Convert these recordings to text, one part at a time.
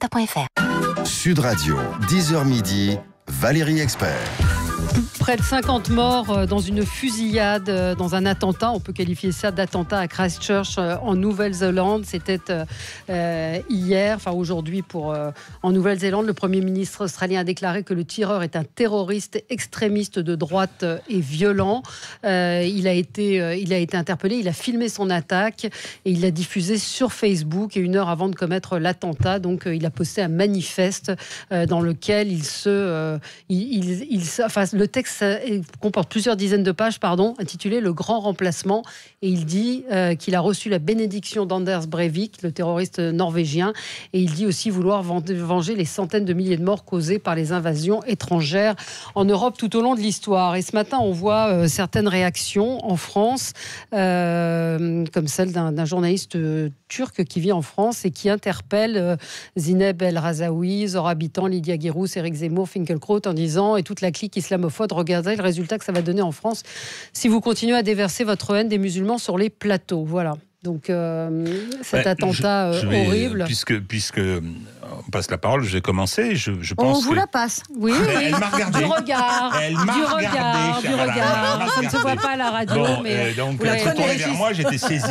top.fr. Sud Radio, 10h midi, Valérie Expert. Près de 50 morts dans une fusillade, dans un attentat. On peut qualifier ça d'attentat à Christchurch en Nouvelle-Zélande. C'était hier, enfin aujourd'hui en Nouvelle-Zélande. Le Premier ministre australien a déclaré que le tireur est un terroriste extrémiste de droite et violent. Il a été interpellé, il a filmé son attaque et il l'a diffusé sur Facebook. Et une heure avant de commettre l'attentat, donc il a posté un manifeste dans lequel le texte comporte plusieurs dizaines de pages, intitulé Le Grand Remplacement. Et il dit qu'il a reçu la bénédiction d'Anders Breivik, le terroriste norvégien. Et il dit aussi vouloir venger les centaines de milliers de morts causées par les invasions étrangères en Europe tout au long de l'histoire. Et ce matin, on voit certaines réactions en France, comme celle d'un journaliste turc qui vit en France et qui interpelle Zineb El Razaoui, Zora Bitan, Lydia Guirous, Éric Zemmour, Finkielkraut en disant, et toute la clique islamophobe, regardez le résultat que ça va donner en France si vous continuez à déverser votre haine des musulmans sur les plateaux. Voilà. Donc cet attentat horrible. Puisque on passe la parole, je vais commencer. Je pense on vous la passe. Oui, elle m'a regardé. Du regard. Ça ne se voit pas à la radio, mais donc vous tournez vers moi, j'étais saisi.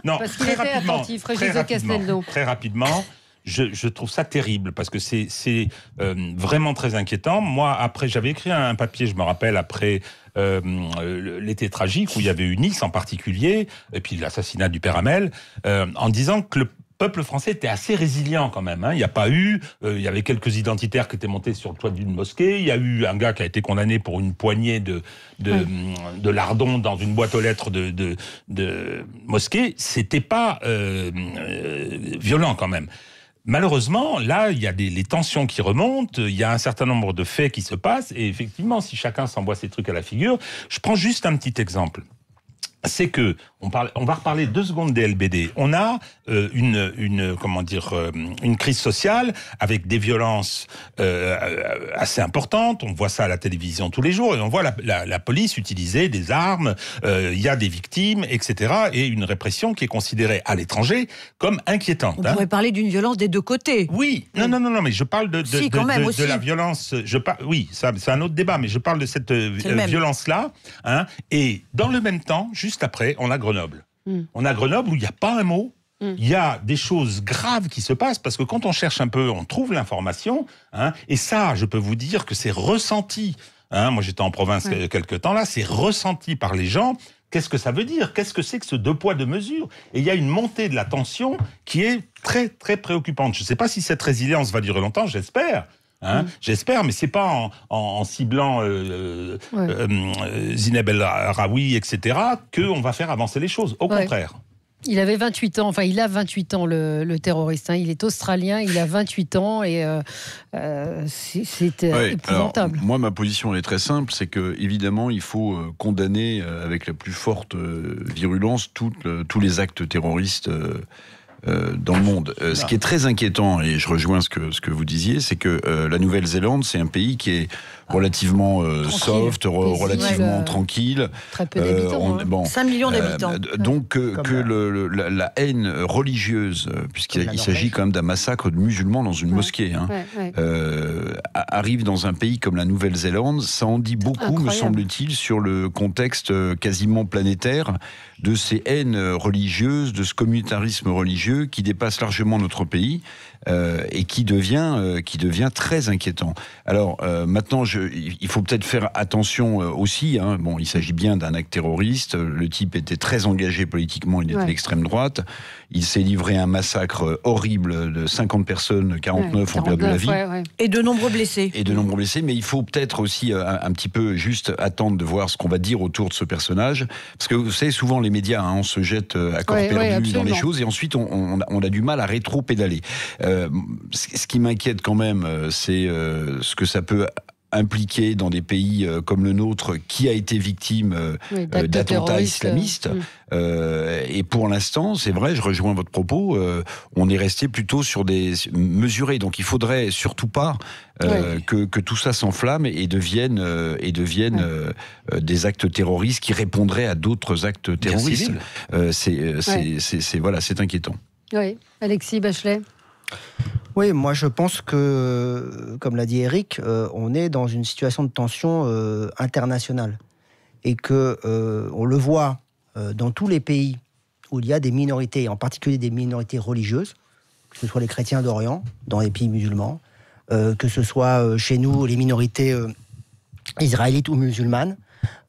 Parce qu'il était attentif. Régis de Castelnau. Très rapidement. Je trouve ça terrible parce que c'est vraiment très inquiétant. Moi, après, j'avais écrit un papier, je me rappelle, après l'été tragique où il y avait eu Nice en particulier, et puis l'assassinat du père Hamel, en disant que le peuple français était assez résilient quand même. Il n'y a pas eu, il y avait quelques identitaires qui étaient montés sur le toit d'une mosquée. Il y a eu un gars qui a été condamné pour une poignée de lardons dans une boîte aux lettres de mosquée. C'était pas violent quand même. Malheureusement, là, il y a les tensions qui remontent, il y a un certain nombre de faits qui se passent, et effectivement, si chacun s'envoie ses trucs à la figure, je prends juste un petit exemple. C'est que on va reparler 2 secondes des LBD. On a une crise sociale avec des violences assez importantes. On voit ça à la télévision tous les jours et on voit la police utiliser des armes. Il y a des victimes, etc. Et une répression qui est considérée à l'étranger comme inquiétante. On pourrait parler d'une violence des deux côtés. Oui, non, mais je parle de la violence. Oui, ça c'est un autre débat, mais je parle de cette violence-là. Et dans le même temps, juste après, on a Grenoble. On a Grenoble où il n'y a pas un mot. Il y a des choses graves qui se passent parce que quand on cherche un peu, on trouve l'information. Et ça, je peux vous dire que c'est ressenti. Moi, j'étais en province quelque temps là. C'est ressenti par les gens. Qu'est-ce que ça veut dire ? Qu'est-ce que c'est que ce 2 poids 2 mesures ? Et il y a une montée de la tension qui est très, très préoccupante. Je ne sais pas si cette résilience va durer longtemps, j'espère. J'espère, mais c'est pas en ciblant Zineb El Razaoui, etc., qu'on va faire avancer les choses. Au contraire. Il avait 28 ans, il a 28 ans, le terroriste. Il est australien, il a 28 ans et c'était épouvantable. Alors, moi, ma position est très simple, c'est que évidemment, il faut condamner avec la plus forte virulence tous les actes terroristes dans le monde. Ce qui est très inquiétant, et je rejoins ce que vous disiez, c'est que la Nouvelle-Zélande, c'est un pays qui est relativement soft, relativement tranquille. Très peu d'habitants. 5 millions d'habitants. Donc la haine religieuse, puisqu'il s'agit quand même d'un massacre de musulmans dans une mosquée, arrive dans un pays comme la Nouvelle-Zélande, ça en dit beaucoup, incroyable, me semble-t-il, sur le contexte quasiment planétaire de ces haines religieuses, de ce communautarisme religieux qui dépasse largement notre pays et qui devient très inquiétant. Alors maintenant, il faut peut-être faire attention aussi. Bon, il s'agit bien d'un acte terroriste. Le type était très engagé politiquement. Il était d'extrême droite. Il s'est livré à un massacre horrible de 50 personnes, 49 ont perdu la vie. Et de nombreux blessés. Mais il faut peut-être aussi un petit peu juste attendre de voir ce qu'on va dire autour de ce personnage. Parce que vous savez, souvent les médias, on se jette à corps perdu dans les choses et ensuite on a du mal à rétro-pédaler. Ce qui m'inquiète quand même, c'est ce que ça peut impliqué dans des pays comme le nôtre, qui a été victime d'attentats islamistes. Et pour l'instant, c'est vrai, je rejoins votre propos, on est resté plutôt sur des mesurés. Donc il faudrait surtout pas que tout ça s'enflamme et devienne des actes terroristes qui répondraient à d'autres actes terroristes. C'est inquiétant. Oui, Alexis Bachelet. Oui, moi je pense que, comme l'a dit Eric, on est dans une situation de tension internationale. Et que on le voit dans tous les pays où il y a des minorités, en particulier des minorités religieuses, que ce soit les chrétiens d'Orient, dans les pays musulmans, que ce soit chez nous les minorités israélites ou musulmanes,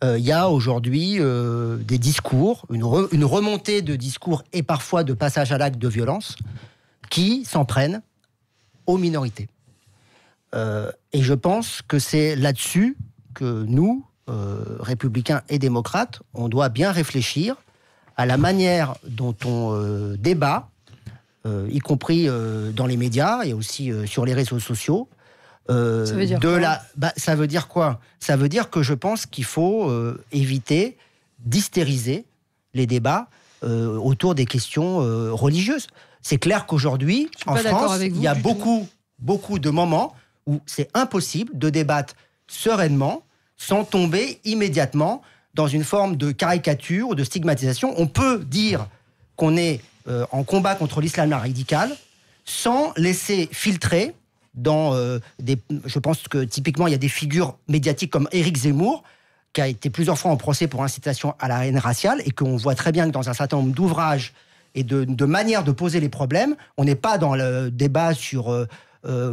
il y a aujourd'hui des discours, une remontée de discours et parfois de passage à l'acte de violence qui s'en prennent aux minorités. Et je pense que c'est là-dessus que nous, républicains et démocrates, on doit bien réfléchir à la manière dont on débat, y compris dans les médias et aussi sur les réseaux sociaux. Ça veut dire quoi ? Ça veut dire quoi ? Ça veut dire que je pense qu'il faut éviter d'hystériser les débats autour des questions religieuses. C'est clair qu'aujourd'hui, en France, il y a beaucoup de moments où c'est impossible de débattre sereinement sans tomber immédiatement dans une forme de caricature ou de stigmatisation. On peut dire qu'on est en combat contre l'islam radical sans laisser filtrer dans je pense que typiquement il y a des figures médiatiques comme Éric Zemmour qui a été plusieurs fois en procès pour incitation à la haine raciale et qu'on voit très bien que dans un certain nombre d'ouvrages et de manières de poser les problèmes, on n'est pas dans le débat sur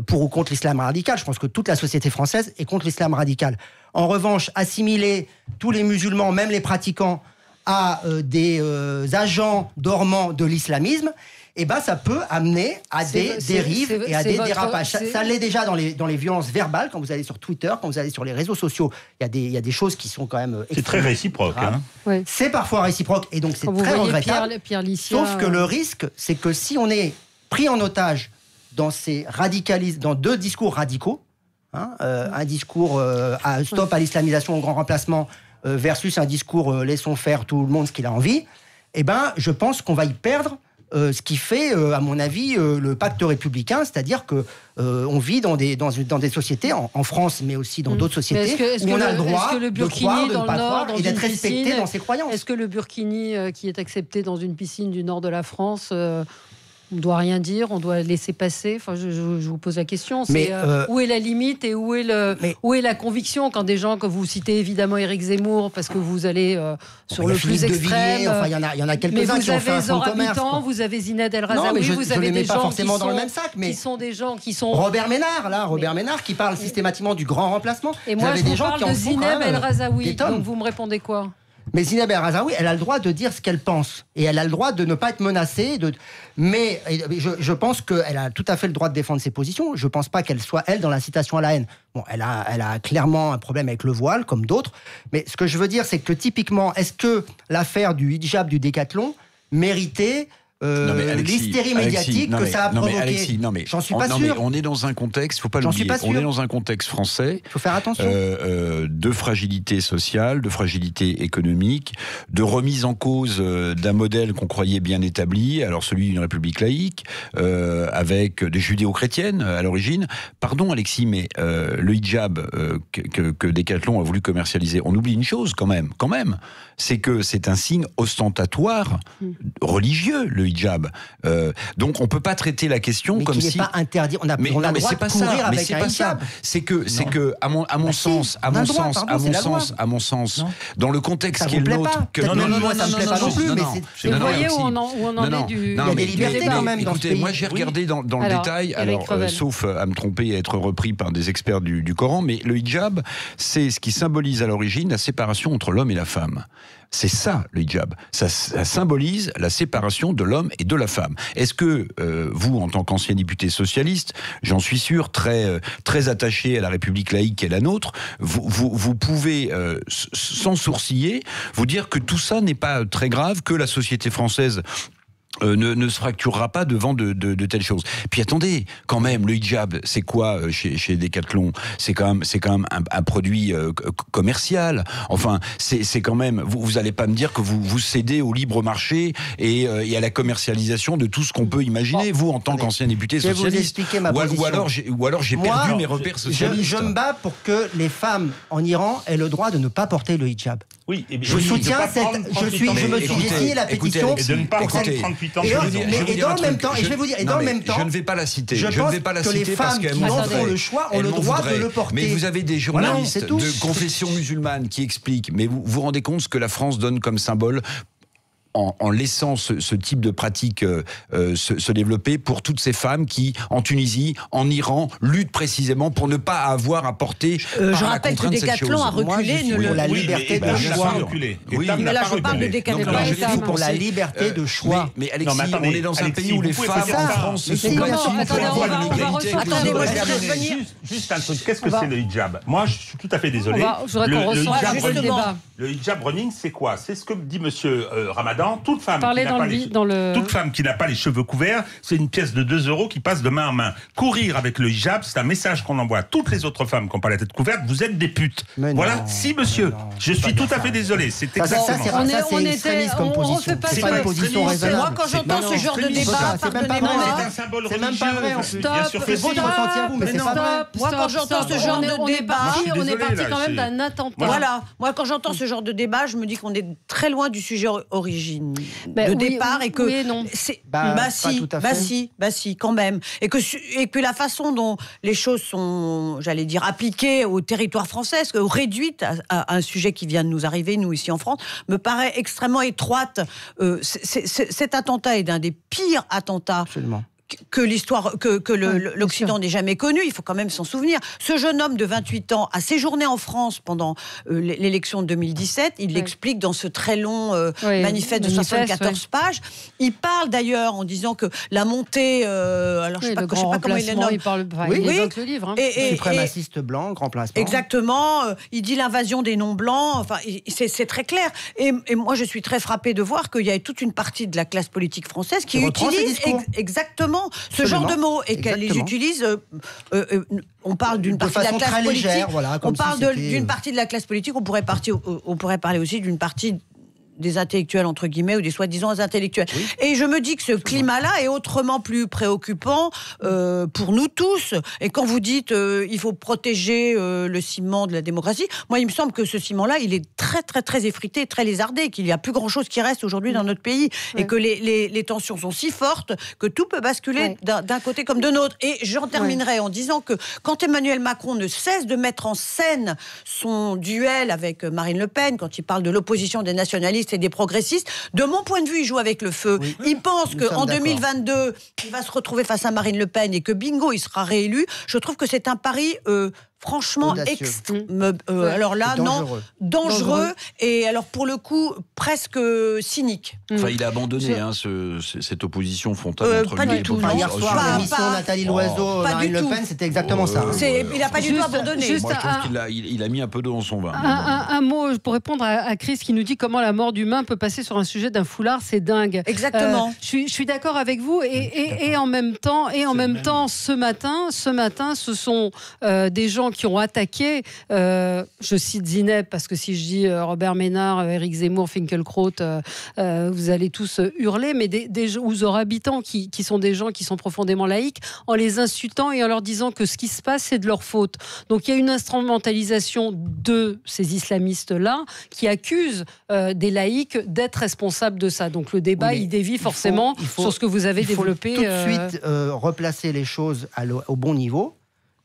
pour ou contre l'islam radical. Je pense que toute la société française est contre l'islam radical. En revanche, assimiler tous les musulmans, même les pratiquants, à des agents dormants de l'islamisme, eh ben, ça peut amener à des dérives et à des dérapages. Ça l'est déjà dans les violences verbales, quand vous allez sur Twitter, quand vous allez sur les réseaux sociaux. Il y a des choses qui sont quand même... C'est très réciproque. Hein. Oui. C'est parfois réciproque, et donc c'est très regrettable. Pierre Licia, sauf que le risque, c'est que si on est pris en otage dans ces radicalismes, dans deux discours radicaux, un discours stop à l'islamisation au grand remplacement versus un discours laissons faire tout le monde ce qu'il a envie, eh ben, je pense qu'on va y perdre ce qui fait, à mon avis, le pacte républicain, c'est-à-dire que on vit dans des sociétés, en France, mais aussi dans d'autres sociétés, où on a le droit de croire, de ne pas croire, et d'être respecté dans ses croyances. Est-ce que le burkini qui est accepté dans une piscine du nord de la France... on ne doit rien dire, on doit laisser passer. Enfin, je vous pose la question. C'est, où est la limite et où est la conviction quand des gens, que vous citez évidemment Éric Zemmour, parce que vous allez sur le plus extrême. Il y en a quelques-uns qui ont fait un fonds de commerce. Vous avez Zined El Razaoui, vous avez des gens qui sont dans le même sac, mais qui sont des gens qui sont... Robert Ménard qui parle systématiquement du grand remplacement. Et moi, je vous parle de Zined El Razaoui. Donc vous me répondez quoi ? Mais Zineb El Razaoui, elle a le droit de dire ce qu'elle pense. Et elle a le droit de ne pas être menacée. Mais je pense qu'elle a tout à fait le droit de défendre ses positions. Je ne pense pas qu'elle soit, elle, dans l'incitation à la haine. Bon, elle a clairement un problème avec le voile, comme d'autres. Mais ce que je veux dire, c'est que typiquement, est-ce que l'affaire du hijab du Décathlon méritait... l'hystérie médiatique que ça a provoqué. J'en suis pas sûr. Mais on est dans un contexte, faut pas l'oublier. On est dans un contexte français. Il faut faire attention. De fragilité sociale, de fragilité économique, de remise en cause d'un modèle qu'on croyait bien établi, alors celui d'une république laïque, avec des judéo-chrétiennes à l'origine. Pardon Alexis, mais le hijab que Décathlon a voulu commercialiser, on oublie une chose quand même, c'est que c'est un signe ostentatoire religieux, le hijab. Donc on peut pas traiter la question mais comme si... Mais pas interdit, on a le droit de courir avec un hijab. C'est que, à mon sens, dans le contexte qui est le nôtre... Moi ça me plaît pas non plus, mais vous voyez où on en est du... Il y a des libertés quand même dans ce pays. Moi j'ai regardé dans le détail, sauf à me tromper et être repris par des experts du Coran, mais le hijab, c'est ce qui symbolise à l'origine la séparation entre l'homme et la femme. C'est ça, le hijab. Ça symbolise la séparation de l'homme et de la femme. Est-ce que vous, en tant qu'ancien député socialiste, j'en suis sûr, très attaché à la République laïque qui est la nôtre, vous pouvez, sans sourciller, vous dire que tout ça n'est pas très grave, que la société française... ne se fracturera pas devant de telles choses. Puis attendez, quand même, le hijab, c'est quoi chez Decathlon ? C'est quand même un produit commercial. Enfin, c'est quand même. Vous allez pas me dire que vous cédez au libre marché et à la commercialisation de tout ce qu'on peut imaginer. Vous, en tant qu'ancien député socialiste, ou alors j'ai perdu mes repères socialistes. Je me bats pour que les femmes en Iran aient le droit de ne pas porter le hijab. Oui, je soutiens cette. J'ai signé la pétition. Et de ne pas prendre 38 ans. Et dans le même temps, et je vais vous dire, et dans le même temps, je ne vais pas la citer. Je pense que les femmes qui en font le choix ont le droit de le porter. Mais vous avez des journalistes de confession musulmane qui expliquent. Mais vous vous rendez compte ce que la France donne comme symbole en laissant ce type de pratique se développer pour toutes ces femmes qui, en Tunisie, en Iran, luttent précisément pour ne pas avoir à porter je rappelle que Décathlon a reculé pour la liberté de choix. Mais là, je parle de Décathlon. Je suis pour la liberté de choix. Mais Alexis, on est dans un pays où les femmes en France se sont battues pour avoir une égalité. Attendez, moi, je voudrais revenir. Juste un truc, qu'est-ce que c'est le hijab? Moi, je suis tout à fait désolé. Je voudrais qu'on reçoive le débat. Le hijab running, c'est quoi? C'est ce que dit monsieur Ramadan. Toute femme qui n'a pas les cheveux couverts, c'est une pièce de 2 € qui passe de main à main. Courir avec le hijab, c'est un message qu'on envoie à toutes les autres femmes qui n'ont pas la tête couverte. Vous êtes des putes. Voilà. Si, monsieur. Je suis tout à fait désolé. C'est exactement ça. C'est extrémiste comme position. C'est pas une position raisonnable. Moi, quand j'entends ce genre de débat, pardonnez-moi. C'est un symbole religieux. C'est même pas vrai. C'est votre ressenti à vous, mais c'est pas vrai. Moi, quand j'entends ce genre de débat, on est parti quand même d'un attentat. Voilà. Moi, quand j'entends ce genre de débat, je me dis qu'on est très loin du sujet origine de départ et que si, quand même, et que la façon dont les choses sont, j'allais dire, appliquées au territoire français, ou réduites à un sujet qui vient de nous arriver, nous ici en France, me paraît extrêmement étroite. Cet attentat est d'un des pires attentats. Absolument. Que l'histoire, que l'Occident n'ait jamais connu, il faut quand même s'en souvenir. Ce jeune homme de 28 ans a séjourné en France pendant l'élection de 2017. Il l'explique dans ce très long manifeste de 74 pages. Il parle d'ailleurs en disant que la montée, alors je sais pas comment il le nomme. Il évoque le livre. Suprémaciste blanc, grand placement. Exactement. Il dit l'invasion des non-blancs. Enfin, c'est très clair. Et moi, je suis très frappée de voir qu'il y a toute une partie de la classe politique française qui utilise exactement ce genre de mots et qu'elle les utilise. On parle d'une partie de la classe politique. On parle d'une partie de la classe politique. On pourrait parler aussi d'une partie des intellectuels, entre guillemets, ou des soi-disant intellectuels. Oui. Et je me dis que ce climat-là est autrement plus préoccupant pour nous tous. Et quand vous dites il faut protéger le ciment de la démocratie, moi, il me semble que ce ciment-là, il est très, très, très effrité, très lézardé, qu'il n'y a plus grand-chose qui reste aujourd'hui dans notre pays, et que les tensions sont si fortes que tout peut basculer d'un côté comme de l'autre. Et j'en terminerai en disant que quand Emmanuel Macron ne cesse de mettre en scène son duel avec Marine Le Pen, quand il parle de l'opposition des nationalistes et des progressistes, de mon point de vue, il joue avec le feu. Oui. Il pense qu'en 2022, il va se retrouver face à Marine Le Pen et que bingo, il sera réélu. Je trouve que c'est un pari franchement alors là, dangereux et alors pour le coup presque cynique. Enfin, il a abandonné cette opposition frontale entre lui et Population. Hier soir, l'émission Nathalie Loiseau, Marine Le Pen, c'était exactement ça. Il n'a pas du tout abandonné. Moi, je trouve qu'il a mis un peu d'eau dans son vin. Un mot pour répondre à Chris qui nous dit comment la mort d'humain peut passer sur un sujet d'un foulard, c'est dingue. Exactement. Je suis d'accord avec vous et en même temps, ce matin, ce sont des gens qui ont attaqué, je cite Zineb, parce que si je dis Robert Ménard, Éric Zemmour, Finkielkraut, vous allez tous hurler, mais des habitants qui sont des gens qui sont profondément laïcs, en les insultant et en leur disant que ce qui se passe, c'est de leur faute. Donc il y a une instrumentalisation de ces islamistes-là qui accusent des laïcs d'être responsables de ça. Donc le débat, il dévie forcément sur ce que vous avez développé. Il faut tout de suite replacer les choses au bon niveau.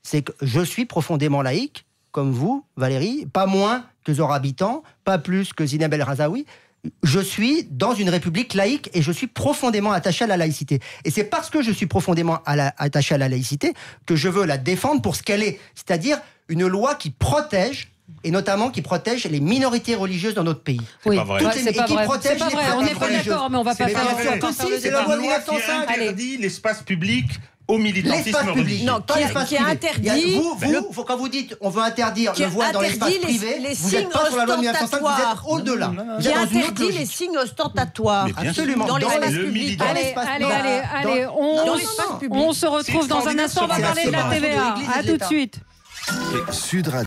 C'est que je suis profondément laïque, comme vous, Valérie, pas moins que Zora Habitant, pas plus que Zineb El Razaoui. Je suis dans une république laïque et je suis profondément attaché à la laïcité. Et c'est parce que je suis profondément attaché à la laïcité que je veux la défendre pour ce qu'elle est, c'est-à-dire une loi qui protège, et notamment qui protège les minorités religieuses dans notre pays. Oui, c'est pas vrai. C'est pas vrai. On n'est pas d'accord, mais on va pas faire c'est la loi de 1905. Qui interdit l'espace public au militantisme religieux. Non, qui interdit. Quand vous dites on veut interdire le voile dans l'espace privé, vous n'êtes pas sur la loi de 1905, vous êtes au-delà. Qui interdit les signes ostentatoires. Absolument. Dans l'espace public. Allez, on se retrouve dans un instant, on va parler de la TVA. À tout de suite. Sud Radio.